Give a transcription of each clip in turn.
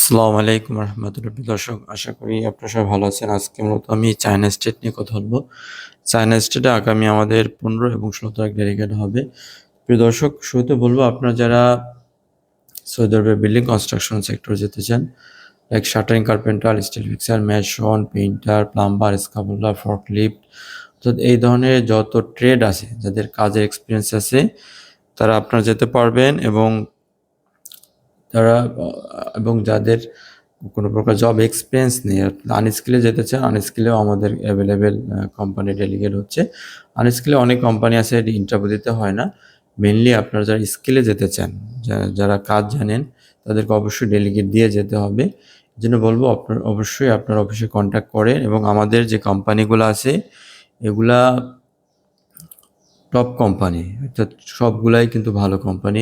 আসসালামু আলাইকুম রহমতুল্লাহ। দর্শক, আশা করি আপনারা সবাই ভালো আছেন। আজকে মূলত আমি চায়না স্টেট নিয়ে কথা বলবো। চায়না স্টেটে আগামী আমাদের 15 এবং 16 তারিখ ডেলিগেট হবে। প্রিয় দর্শক, শুরুতে বলবো আপনারা যারা সৌদি আরবের বিল্ডিং কনস্ট্রাকশন সেক্টর যেতে চান, like shuttering, carpenter, steel fixer, mason, painter, plumber, scaffolder, forklift, তো এই ধরনের যত ট্রেড আছে, যাদের কাজের এক্সপিরিয়েন্স আছে, তারা আপনারা যেতে পারবেন। তারা এবং যাদের কোনো প্রকার জব এক্সপিরিয়েন্স নেই, আনস্কিলে যেতে চান, আনস্কিলেও আমাদের অ্যাভেলেবেল কোম্পানি ডেলিগেট হচ্ছে। আনস্কিলে অনেক কোম্পানি আছে, এটি ইন্টারভিউ দিতে হয় না। মেনলি আপনারা যারা স্কিলে যেতে চান, যারা কাজ জানেন, তাদেরকে অবশ্যই ডেলিগেট দিয়ে যেতে হবে। এই জন্য বলবো অবশ্যই আপনার অফিসে কন্ট্যাক্ট করেন। এবং আমাদের যে কোম্পানিগুলো আছে, এগুলা টপ কোম্পানি, অর্থাৎ সবগুলাই কিন্তু ভালো কোম্পানি।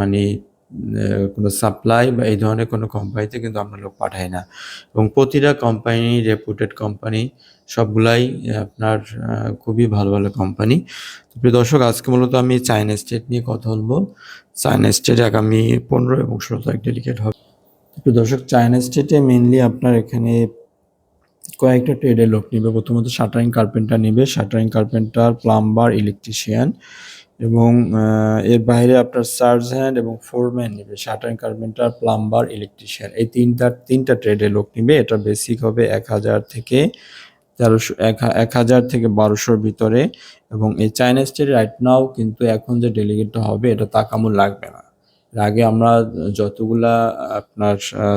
মানে কোনো সাপ্লাই বা এই ধরনের কোনো কোম্পানিতে কিন্তু আমরা লোক পাঠাই না। এবং প্রতিটা কোম্পানি রেপুটেড কোম্পানি, সবগুলাই আপনার খুবই ভালো ভালো কোম্পানি। তো প্রিয় দর্শক, আজকে মূলত আমি চায়না স্টেট নিয়ে কথা বলবো। চায়না স্টেটে আগামী 15 এবং 16 তারিখ ডেলিগেট হবে। প্রিয় দর্শক, চায়না স্টেটে মেনলি আপনার এখানে কয়েকটা ট্রেডের লোক নেবে। প্রথমত শাটারিং কার্পেন্টার নেবে, শাটারিং কার্পেন্টার, প্লাম্বার, ইলেকট্রিশিয়ান, এবং এর বাইরে আপনার সার্জেন্ট এবং ফোরম্যান নেবে। শাটারিং কার্পেন্টার, প্লাম্বার, ইলেকট্রিশিয়ান, এই তিনটা ট্রেডের লোক নেবে। এটা বেসিক হবে 1000 থেকে 1300, 1000 থেকে 1200-র ভিতরে। এবং এই চায়না স্টেট রাইট নাও কিন্তু এখন যে ডেলিগেটটা হবে, এটা তাকামুল লাগবে না। এর আগে আমরা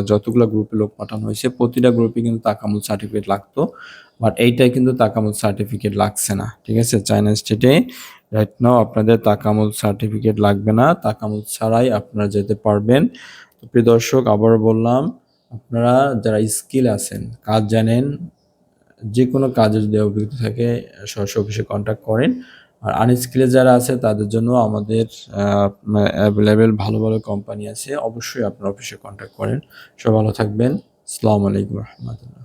যতগুলা গ্রুপে লোক পাঠানো হয়েছে, প্রতিটা গ্রুপে কিন্তু তাকামুল সার্টিফিকেট লাগতো। বাট এইটাই কিন্তু তাকামুল সার্টিফিকেট লাগছে না। ঠিক আছে, চায়না স্টেটে রাইট নাও আপনাদের তাকামুল সার্টিফিকেট লাগবে না। তাকামুল ছাড়াই আপনারা যেতে পারবেন। তো প্রিয় দর্শক, আবারও বললাম, আপনারা যারা স্কিল আছেন, কাজ জানেন, যে কোনো কাজে যদি অভিজ্ঞতা থাকে, সরাসরি অফিসে কন্ট্যাক্ট করেন। আর আনস্কিলে যারা আছে, তাদের জন্য আমাদের অ্যাভেলেবেল ভালো ভালো কোম্পানি আছে। অবশ্যই আপনার অফিসে কন্ট্যাক্ট করেন। সবাই ভালো থাকবেন। আসসালামু আলাইকুম রহমতুল্লাহ।